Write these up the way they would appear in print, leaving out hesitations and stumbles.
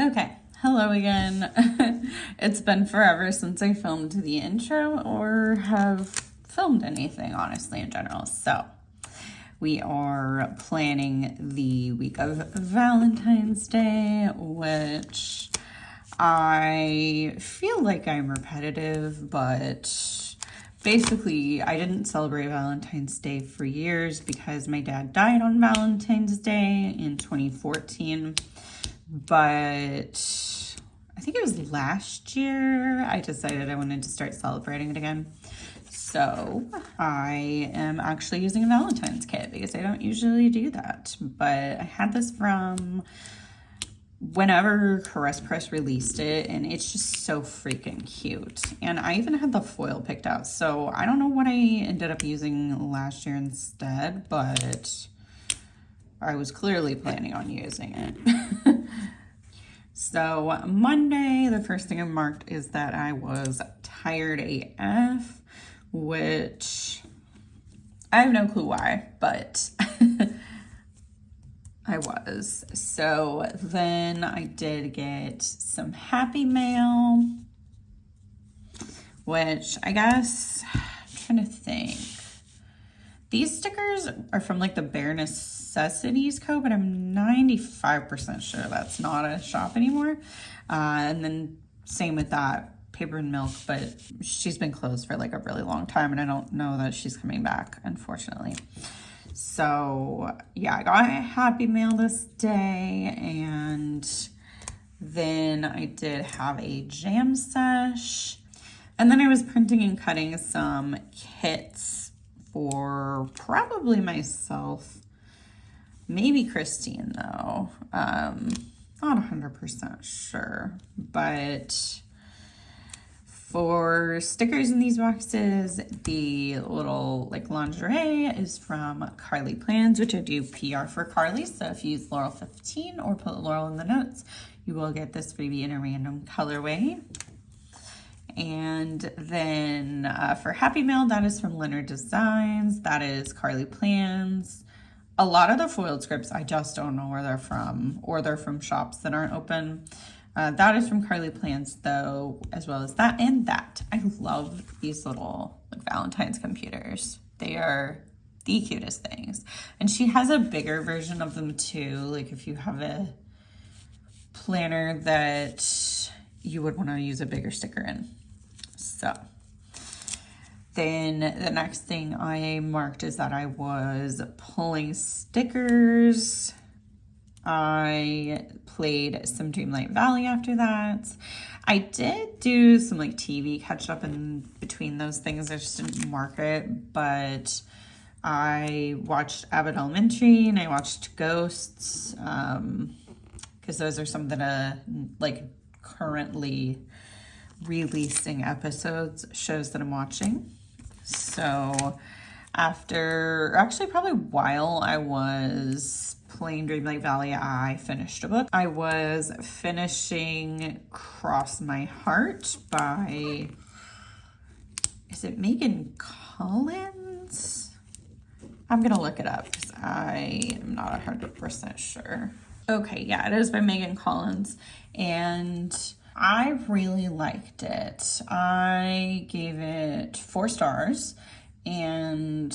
Okay, hello again. It's been forever since I filmed the intro or have filmed anything, honestly, in general. So, we are planning the week of Valentine's Day, which I feel like I'm repetitive, but basically, I didn't celebrate Valentine's Day for years because my dad died on Valentine's Day in 2014. But I think it was last year I decided I wanted to start celebrating it again. So I am actually using a Valentine's kit because I don't usually do that. But I had this from whenever Caress Press released it, and it's just so freaking cute. And I even had the foil picked out. So I don't know what I ended up using last year instead, but I was clearly planning on using it. So Monday, the first thing I marked is that I was tired AF, which I have no clue why, but I was. So then I did get some Happy Mail, which I guess, I'm trying to think. These stickers are from like the Bare Necessities Co., but I'm 95% sure that's not a shop anymore. And then same with that, Paper and Milk, but she's been closed for like a really long time and I don't know that she's coming back, unfortunately. So yeah, I got a Happy Mail this day, and then I did have a jam sesh. And then I was printing and cutting some kits for probably myself, maybe Christine though. Not 100% sure, but for stickers in these boxes, the little like lingerie is from Carly Plans, which I do PR for Carly. So if you use Laurel 15 or put Laurel in the notes, you will get this baby in a random colorway. And then for Happy Mail, that is from Leonard Designs. That is Carly Plans. A lot of the foiled scripts, I just don't know where they're from, or they're from shops that aren't open. That is from Carly Plans, though, as well as that and that. I love these little like Valentine's computers. They are the cutest things. And she has a bigger version of them, too. Like if you have a planner that you would want to use a bigger sticker in. So then the next thing I marked is that I was pulling stickers. I played some Dreamlight Valley after that. I did do some like TV catch up in between those things. I just didn't mark it, but I watched Abbott Elementary and I watched Ghosts, because those are some that are like currently releasing episodes, shows that I'm watching. So after, actually probably while I was playing Dreamlight Valley, I finished a book. I was finishing Cross My Heart by, is it Megan Collins? I'm gonna look it up because I am not 100% sure. Okay, yeah, it is by Megan Collins, and I really liked it. I gave it 4 stars, and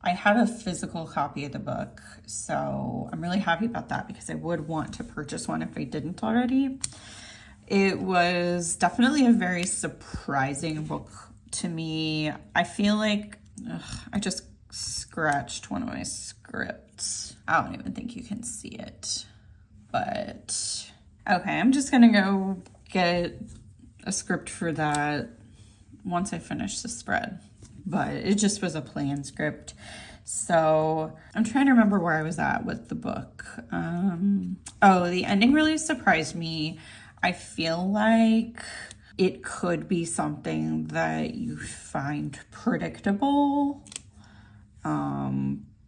I have a physical copy of the book, so I'm really happy about that because I would want to purchase one if I didn't already. It was definitely a very surprising book to me. I feel like I just scratched one of my scripts. I don't even think you can see it, but okay, I'm just gonna go get a script for that once I finish the spread. But it just was a plain script. So I'm trying to remember where I was at with the book. Oh, the ending really surprised me. I feel like it could be something that you find predictable.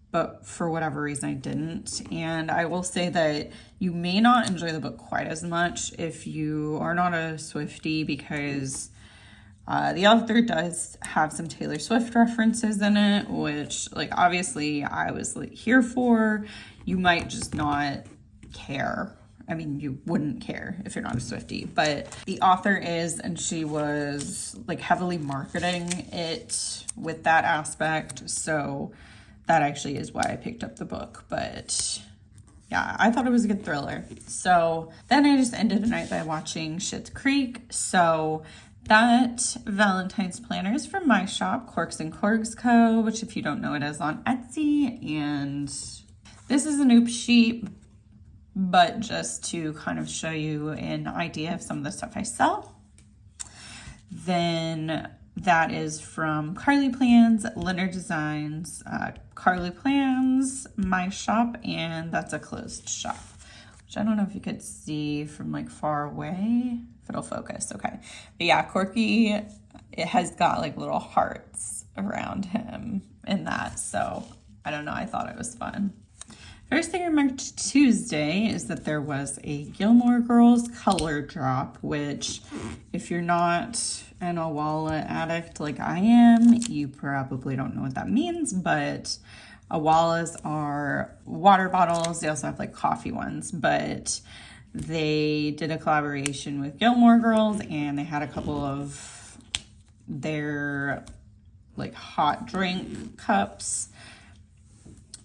But for whatever reason I didn't. And I will say that you may not enjoy the book quite as much if you are not a Swiftie, because the author does have some Taylor Swift references in it, which like obviously I was like here for. You might just not care I mean, you wouldn't care if you're not a Swiftie, but the author is, and she was like heavily marketing it with that aspect. So that actually is why I picked up the book. But yeah, I thought it was a good thriller. So then I just ended the night by watching Schitt's Creek. So that Valentine's planner is from my shop, Corks and Corgs Co., which if you don't know, it is on Etsy. And this is an oops sheet, but just to kind of show you an idea of some of the stuff I sell. Then that is from Carly Plans, Leonard Designs, Carly Plans, my shop, and that's a closed shop, which I don't know if you could see from like far away, if it'll focus. Okay. But yeah, Corky, it has got like little hearts around him in that. So I don't know. I thought it was fun. First thing I marked Tuesday is that there was a Gilmore Girls color drop, which if you're not an Owala addict like I am, you probably don't know what that means, but Owalas are water bottles. They also have like coffee ones, but they did a collaboration with Gilmore Girls and they had a couple of their like hot drink cups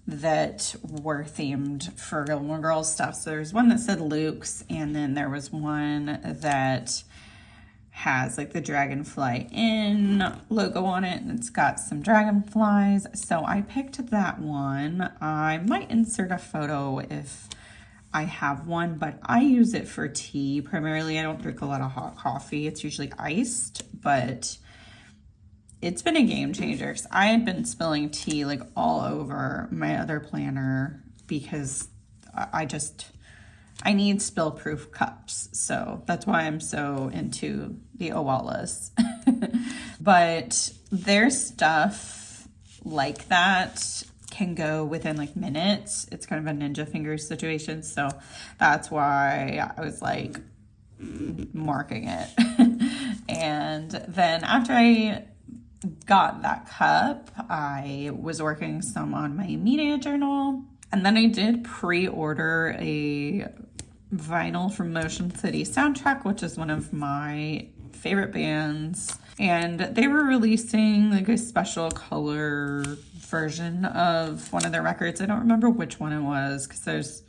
that were themed for Gilmore Girls stuff. So there's one that said Luke's, and then there was one that has like the Dragonfly Inn logo on it, and it's got some dragonflies. So I picked that one. I might insert a photo if I have one, but I use it for tea primarily. I don't drink a lot of hot coffee. It's usually iced, but it's been a game changer. I had been spilling tea like all over my other planner because I need spill-proof cups. So that's why I'm so into the Owalas. But their stuff like that can go within like minutes. It's kind of a Ninja Fingers situation. So that's why I was like marking it. And then after I got that cup, I was working some on my media journal, and then I did pre-order a vinyl from Motion City Soundtrack, which is one of my favorite bands, and they were releasing like a special color version of one of their records. I don't remember which one it was because there's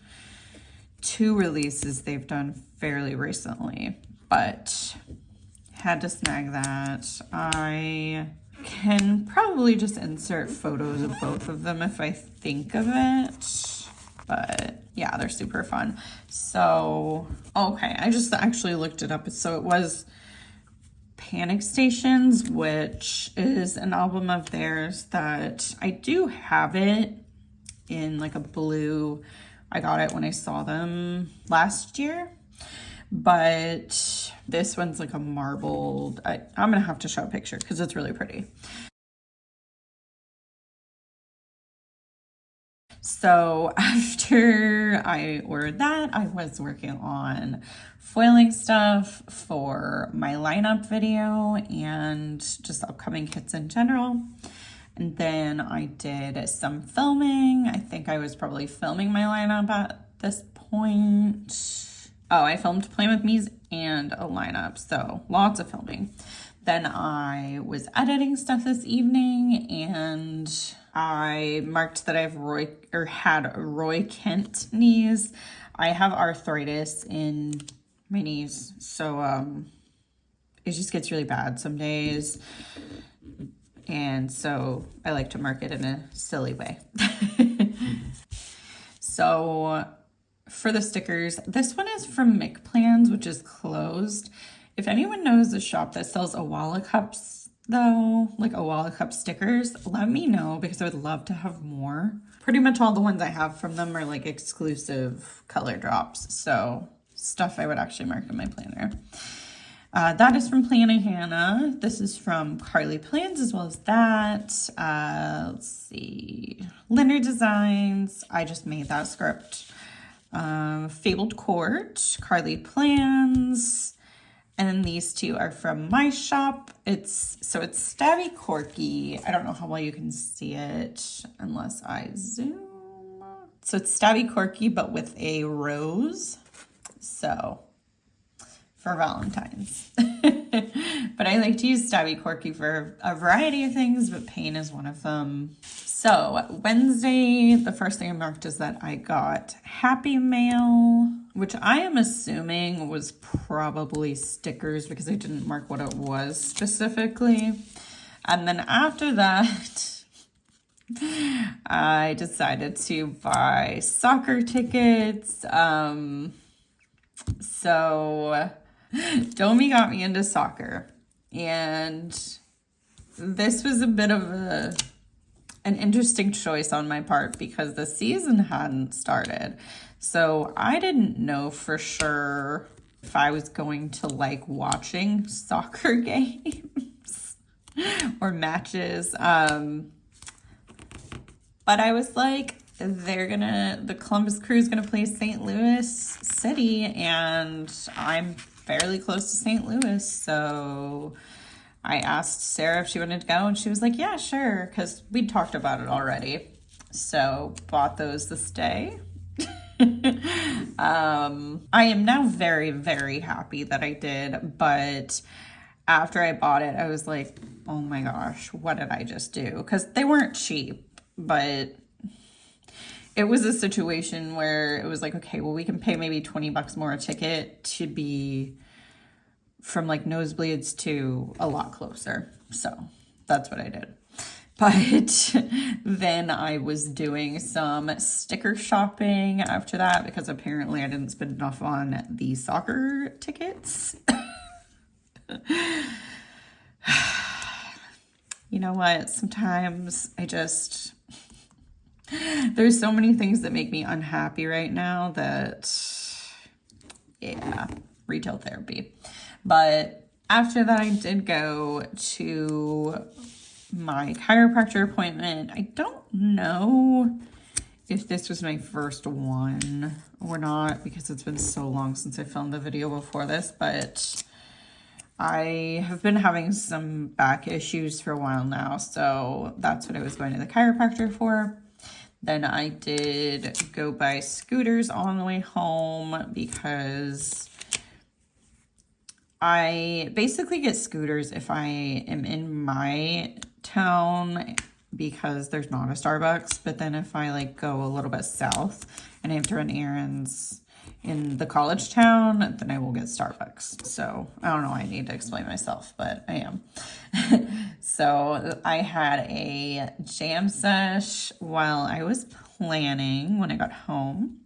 2 releases they've done fairly recently, but had to snag that. I can probably just insert photos of both of them if I think of it, but yeah, they're super fun. So, okay, I just actually looked it up. So it was Panic Stations, which is an album of theirs that I do have it in like a blue. I got it when I saw them last year. But this one's like a marbled, I'm going to have to show a picture because it's really pretty. So after I ordered that, I was working on foiling stuff for my lineup video and just upcoming kits in general. And then I did some filming. I think I was probably filming my lineup at this point. Oh, I filmed Playing With Me's and a lineup, so lots of filming. Then I was editing stuff this evening, and I marked that I have had Roy Kent knees. I have arthritis in my knees, so it just gets really bad some days, and so I like to mark it in a silly way. So for the stickers, this one is from Mick Plans, which is closed. If anyone knows a shop that sells Owala cups, though, like Owala cup stickers, let me know because I would love to have more. Pretty much all the ones I have from them are like exclusive color drops, so stuff I would actually mark in my planner. That is from Planning Hannah. This is from Carly Plans as well as that. Let's see. Leonard Designs. I just made that script. Fabled Court, Carly Plans, and then these 2 are from my shop. It's Stabby Corky. I don't know how well you can see it unless I zoom. So it's Stabby Corky, but with a rose. So for Valentine's. But I like to use Stabby Corky for a variety of things, but pain is one of them. So Wednesday, the first thing I marked is that I got Happy Mail, which I am assuming was probably stickers because I didn't mark what it was specifically. And then after that, I decided to buy soccer tickets. So Domi got me into soccer, and this was a bit of an interesting choice on my part because the season hadn't started. So I didn't know for sure if I was going to like watching soccer games or matches. But I was like, the Columbus Crew is gonna play St. Louis City, and I'm fairly close to St. Louis, so I asked Sarah if she wanted to go, and she was like, yeah, sure, because we'd talked about it already. So bought those this day. I am now very, very happy that I did, but after I bought it, I was like, oh my gosh, what did I just do? Because they weren't cheap, but it was a situation where it was like, okay, well, we can pay maybe $20 more a ticket to be from like nosebleeds to a lot closer. So that's what I did. But then I was doing some sticker shopping after that because apparently I didn't spend enough on the soccer tickets. You know what? Sometimes there's so many things that make me unhappy right now that, yeah, retail therapy. But after that, I did go to my chiropractor appointment. I don't know if this was my first one or not because it's been so long since I filmed the video before this, but I have been having some back issues for a while now, so that's what I was going to the chiropractor for. Then I did go buy scooters on the way home because I basically get scooters if I am in my town because there's not a Starbucks. But then if I like go a little bit south and I have to run errands in the college town, then I will get Starbucks. So I don't know why I need to explain myself, but I am. So I had a jam sesh while I was planning when I got home.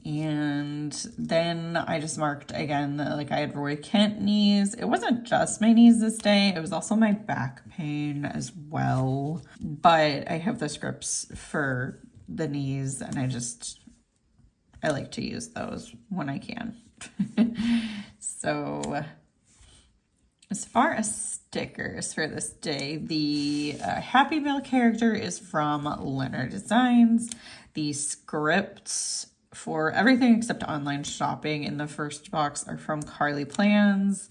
And then I just marked again, like I had Roy Kent knees. It wasn't just my knees this day. It was also my back pain as well. But I have the scripts for the knees and I like to use those when I can. So as far as stickers for this day, the Happy Meal character is from Leonard Designs. The scripts for everything except online shopping in the first box are from Carly Plans.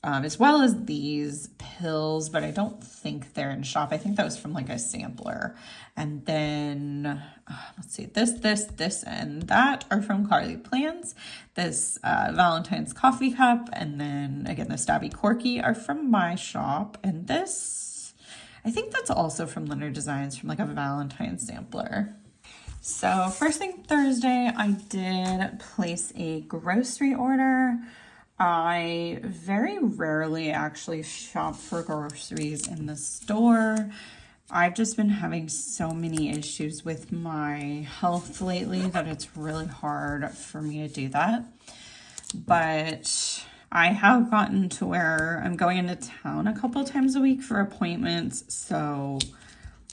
As well as these pills, but I don't think they're in shop. I think that was from like a sampler. And then, let's see, this, and that are from Carly Plans. This Valentine's coffee cup, and then again, the Stabby Corky are from my shop. And this, I think that's also from Leonard Designs, from like a Valentine's sampler. So first thing Thursday, I did place a grocery order. I very rarely actually shop for groceries in the store. I've just been having so many issues with my health lately that it's really hard for me to do that. But I have gotten to where I'm going into town a couple times a week for appointments, so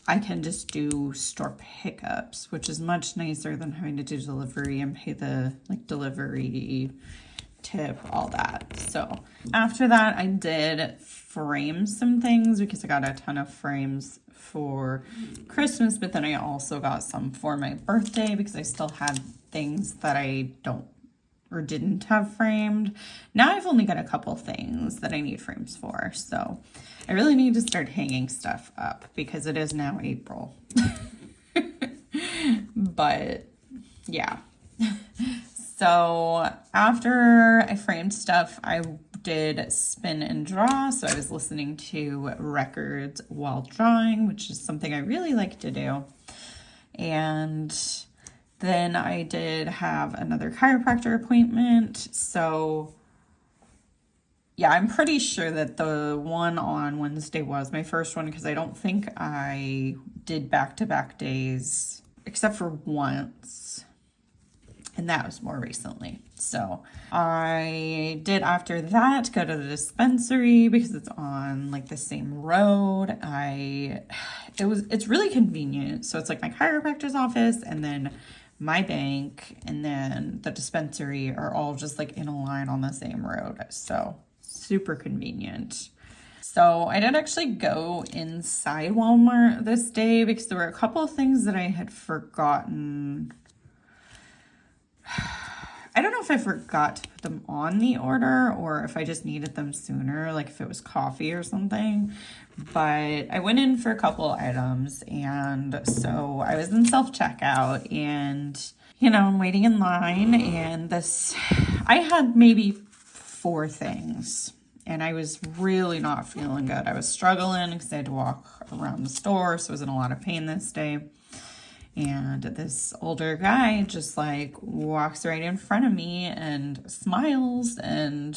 I can just do store pickups, which is much nicer than having to do delivery and pay the like delivery tip, all that. So after that, I did frame some things because I got a ton of frames for Christmas, but then I also got some for my birthday because I still had things that I didn't have framed. Now I've only got a couple things that I need frames for, so I really need to start hanging stuff up because it is now April. But yeah. So after I framed stuff, I did spin and draw. So I was listening to records while drawing, which is something I really like to do. And then I did have another chiropractor appointment. So yeah, I'm pretty sure that the one on Wednesday was my first one, because I don't think I did back-to-back days except for once. And that was more recently. So I did after that go to the dispensary because it's on like the same road. It's really convenient. So it's like my chiropractor's office and then my bank and then the dispensary are all just like in a line on the same road. So super convenient. So I did actually go inside Walmart this day because there were a couple of things that I had forgotten. I don't know if I forgot to put them on the order or if I just needed them sooner, like if it was coffee or something. But I went in for a couple items, and so I was in self-checkout, and I'm waiting in line, and I had maybe 4 things, and I was really not feeling good. I was struggling because I had to walk around the store, so I was in a lot of pain this day. And this older guy just like walks right in front of me and smiles and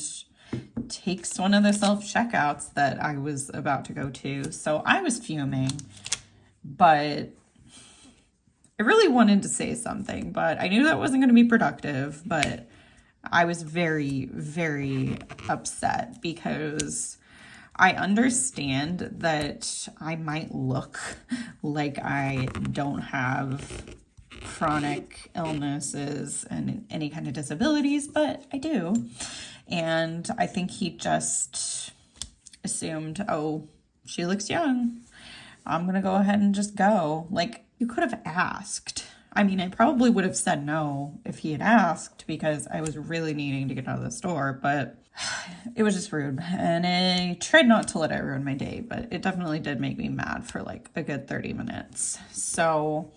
takes one of the self-checkouts that I was about to go to. So I was fuming, but I really wanted to say something, but I knew that wasn't going to be productive. But I was very, very upset because I understand that I might look like I don't have chronic illnesses and any kind of disabilities, but I do. And I think he just assumed, oh, she looks young, I'm going to go ahead and just go. Like, you could have asked. I mean, I probably would have said no if he had asked because I was really needing to get out of the store, but it was just rude. And I tried not to let it ruin my day, but it definitely did make me mad for like a good 30 minutes. So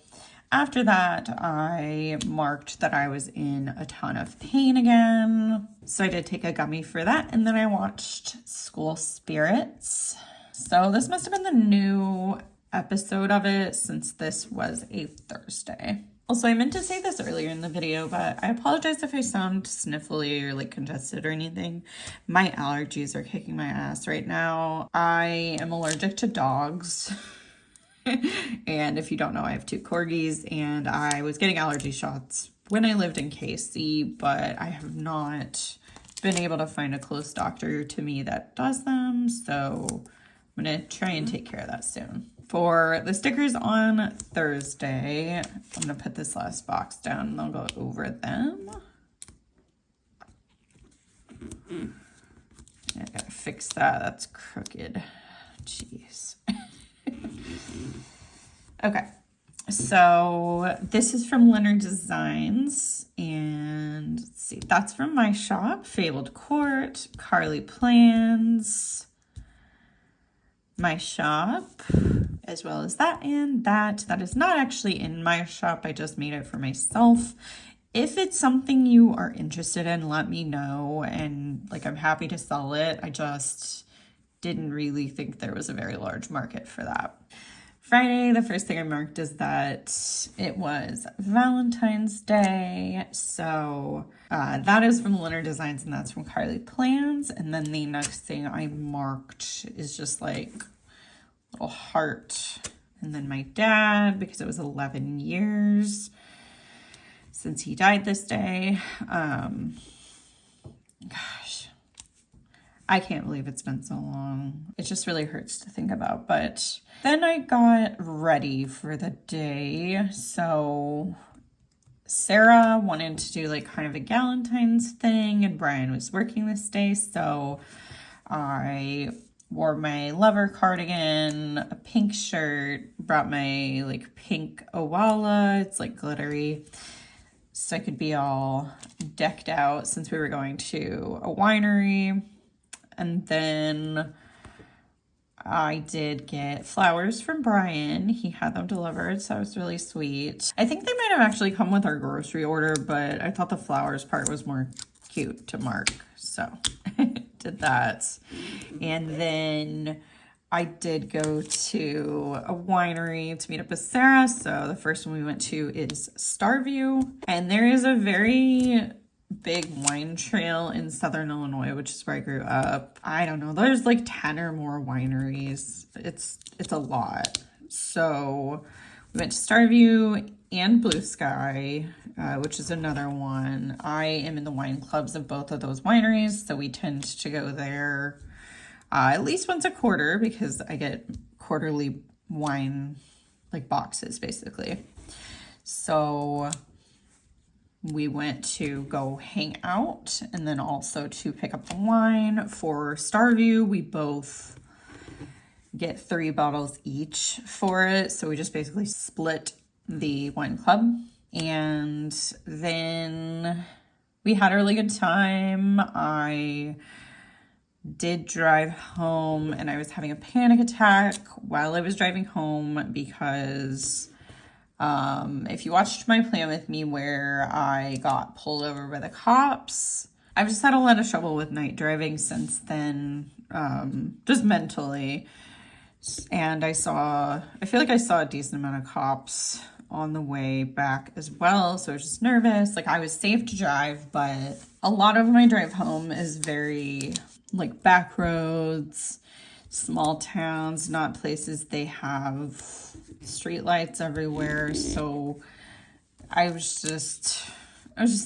after that, I marked that I was in a ton of pain again. So I did take a gummy for that. And then I watched School Spirits. So this must have been the new episode of it since this was a Thursday. Also, I meant to say this earlier in the video, but I apologize if I sound sniffly or like congested or anything. My allergies are kicking my ass right now. I am allergic to dogs. And if you don't know, I have 2 corgis, and I was getting allergy shots when I lived in KC, but I have not been able to find a close doctor to me that does them. So I'm going to try and take care of that soon. For the stickers on Thursday, I'm going to put this last box down and I'll go over them. I gotta fix that. That's crooked. Jeez. Okay. So this is from Leonard Designs. And let's see. That's from my shop. Fabled Court. Carly Plans. My shop. As well as that and that. That is not actually in my shop. I just made it for myself. If it's something you are interested in, let me know. And like, I'm happy to sell it. I just didn't really think there was a very large market for that. Friday, the first thing I marked is that it was Valentine's Day. So that is from Leonard Designs and that's from Carly Plans. And then the next thing I marked is just like little heart. And then my dad, because it was 11 years since he died this day. Gosh, I can't believe it's been so long. It just really hurts to think about. But then I got ready for the day. So Sarah wanted to do like kind of a Galentine's thing, and Brian was working this day. So I wore my lover cardigan, a pink shirt, brought my like pink Owala, it's like glittery, so I could be all decked out since we were going to a winery. And then I did get flowers from Brian. He had them delivered, so it was really sweet. I think they might have actually come with our grocery order, but I thought the flowers part was more cute to mark, so did that. And then I did go to a winery to meet up with Sarah. So the first one we went to is Starview, and there is a very big wine trail in Southern Illinois, which is where I grew up. I don't know, there's like 10 or more wineries. It's a lot. So we went to Starview and Blue Sky, which is another one. I am in the wine clubs of both of those wineries, so we tend to go there at least once a quarter because I get quarterly wine like boxes basically. So we went to go hang out and then also to pick up the wine. For Starview, we both get 3 bottles each for it. So we just basically split the wine club. And then we had a really good time. I did drive home and I was having a panic attack while I was driving home because if you watched my plan with me where I got pulled over by the cops, I've just had a lot of trouble with night driving since then, just mentally. And I feel like I saw a decent amount of cops on the way back as well. So I was just nervous. Like I was safe to drive, but a lot of my drive home is very like back roads, small towns, not places they have street lights everywhere. So I was just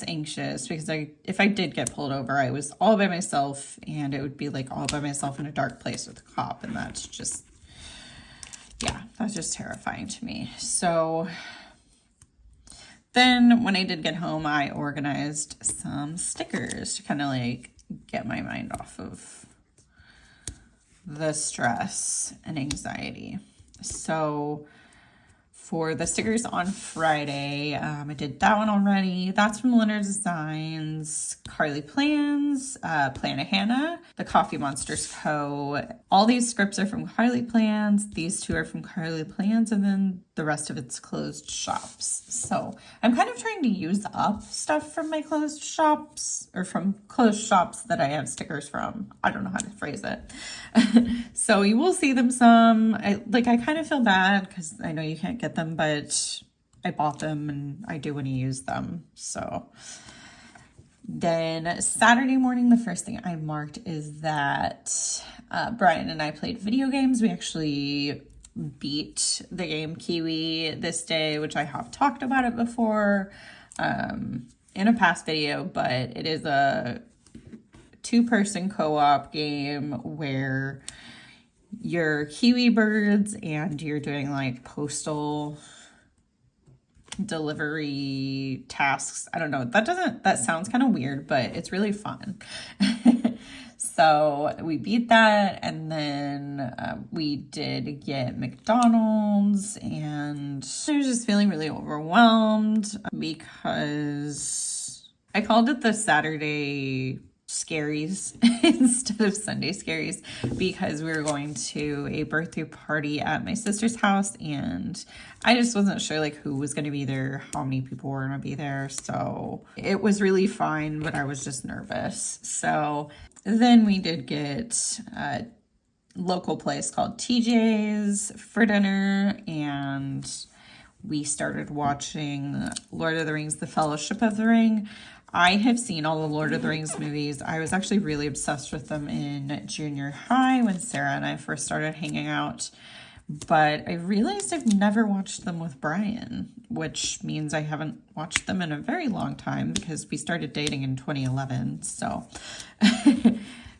anxious because if I did get pulled over, I was all by myself and it would be like all by myself in a dark place with a cop. And that's just terrifying to me. So then when I did get home, I organized some stickers to kind of like get my mind off of the stress and anxiety. So for the stickers on Friday, I did that one already. That's from Leonard Designs, Carly Plans, Plan of Hannah, The Coffee Monsters Co. All these scripts are from Carly Plans. These 2 are from Carly Plans, and then the rest of it's closed shops. So I'm kind of trying to use up stuff from my closed shops, or from closed shops that I have stickers from. I don't know how to phrase it. So you will see them some. I kind of feel bad because I know you can't get them, but I bought them and I do want to use them. So then Saturday morning, the first thing I marked is that Brian and I played video games. We actually beat the game Kiwi this day, which I have talked about it before in a past video, but it is a 2-person co-op game where you're Kiwi birds and you're doing like postal delivery tasks. I don't know. That sounds kind of weird, but it's really fun. So we beat that, and then we did get McDonald's, and I was just feeling really overwhelmed because I called it the Saturday scaries instead of Sunday scaries because we were going to a birthday party at my sister's house and I just wasn't sure like who was going to be there, how many people were going to be there. So it was really fine, but I was just nervous. So then we did get a local place called TJ's for dinner, and we started watching Lord of the Rings, The Fellowship of the Ring. I have seen all the Lord of the Rings movies. I was actually really obsessed with them in junior high when Sarah and I first started hanging out. But I realized I've never watched them with Brian, which means I haven't watched them in a very long time because we started dating in 2011. So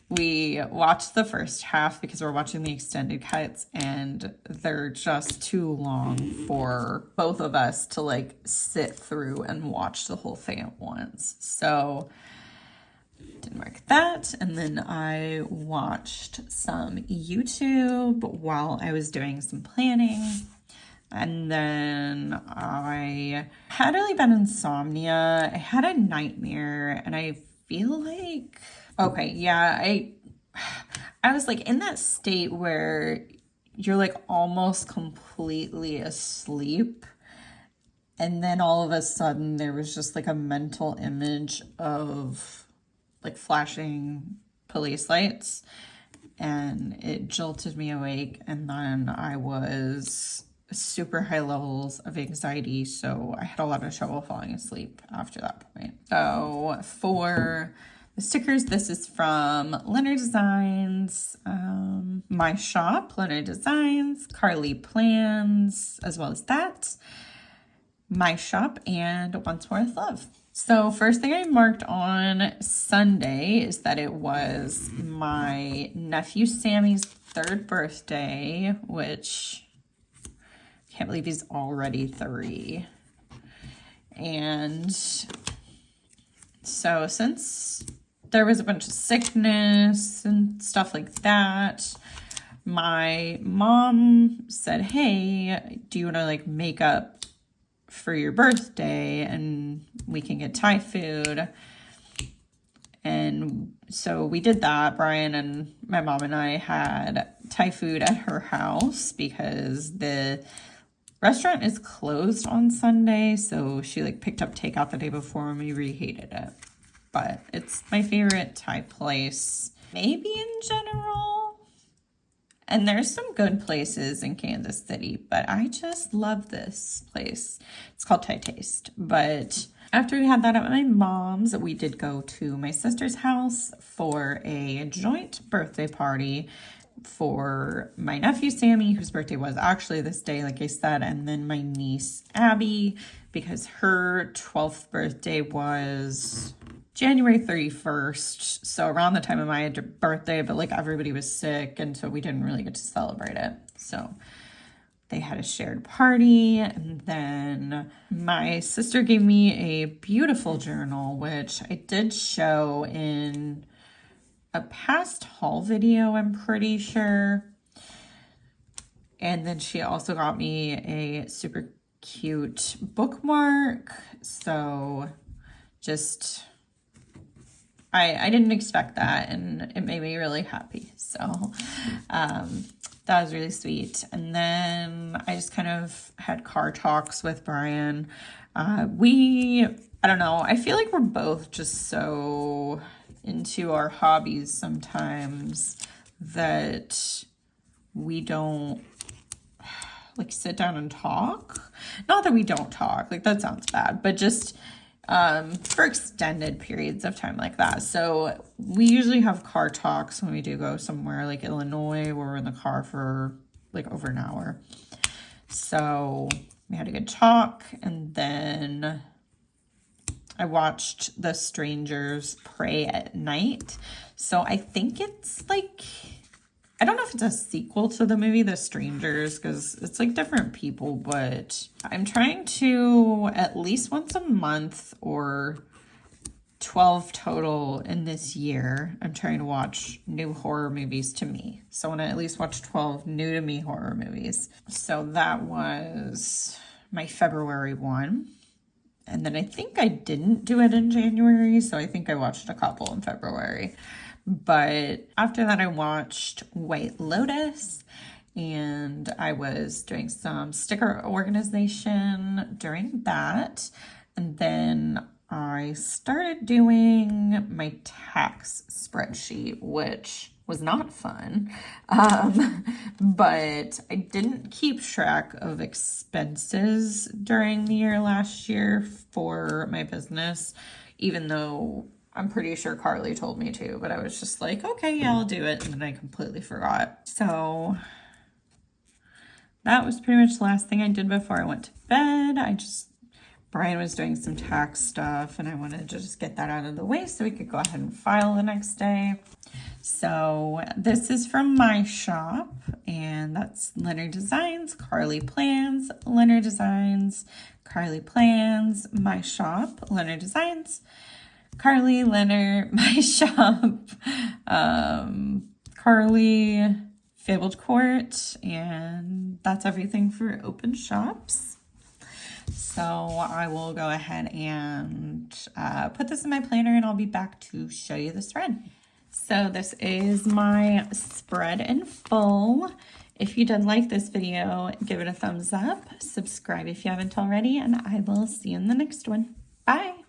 we watched the first half because we're watching the extended cuts and they're just too long for both of us to like sit through and watch the whole thing at once. So did mark that, and then I watched some YouTube while I was doing some planning, and then I had really bad insomnia. I had a nightmare, and I feel like I was like in that state where you're like almost completely asleep. And then all of a sudden there was just like a mental image of like flashing police lights, and it jolted me awake. And then I was super high levels of anxiety, so I had a lot of trouble falling asleep after that point. So for the stickers, this is from Leonard Designs, my shop, Leonard Designs, Carly Plans, as well as that, my shop, and Once More with Love. So first thing I marked on Sunday is that it was my nephew Sammy's 3rd birthday, which I can't believe he's already 3. And so since there was a bunch of sickness and stuff like that, my mom said, hey, do you want to like make up for your birthday and we can get Thai food? And so we did that. Brian and my mom and I had Thai food at her house because the restaurant is closed on Sunday, so she like picked up takeout the day before and we reheated it. But it's my favorite Thai place, maybe in general. And there's some good places in Kansas City, but I just love this place. It's called Thai Taste. But after we had that at my mom's, we did go to my sister's house for a joint birthday party for my nephew Sammy, whose birthday was actually this day, like I said, and then my niece Abby, because her 12th birthday was January 31st, so around the time of my birthday, but like everybody was sick, and so we didn't really get to celebrate it. So they had a shared party, and then my sister gave me a beautiful journal, which I did show in a past haul video, I'm pretty sure. And then she also got me a super cute bookmark. So just, I didn't expect that, and it made me really happy. So that was really sweet. And then I just kind of had car talks with Brian. I don't know, I feel like we're both just so into our hobbies sometimes that we don't like sit down and talk. Not that we don't talk, like that sounds bad, but just for extended periods of time like that. So we usually have car talks when we do go somewhere like Illinois, where we're in the car for like over an hour. So we had a good talk, and then I watched The Strangers Pray at Night. So I think it's like, I don't know if it's a sequel to the movie The Strangers, because it's like different people, but I'm trying to at least once a month, or 12 total in this year, I'm trying to watch new horror movies to me. So I want to at least watch 12 new to me horror movies. So that was my February one. And then I think I didn't do it in January, so I think I watched a couple in February. But after that, I watched White Lotus, and I was doing some sticker organization during that. And then I started doing my tax spreadsheet, which was not fun. But I didn't keep track of expenses during the year last year for my business, even though I'm pretty sure Carly told me to, but I was just like, okay, yeah, I'll do it. And then I completely forgot. So that was pretty much the last thing I did before I went to bed. Brian was doing some tax stuff, and I wanted to just get that out of the way so we could go ahead and file the next day. So this is from my shop, and that's Leonard Designs, Carly Plans, Leonard Designs, Carly Plans, my shop, Leonard Designs, Carly, Leonard, my shop, Carly, Fabled Court, and that's everything for open shops. So I will go ahead and put this in my planner, and I'll be back to show you the thread. So this is my spread in full. If you did like this video, give it a thumbs up, subscribe if you haven't already, and I will see you in the next one. Bye.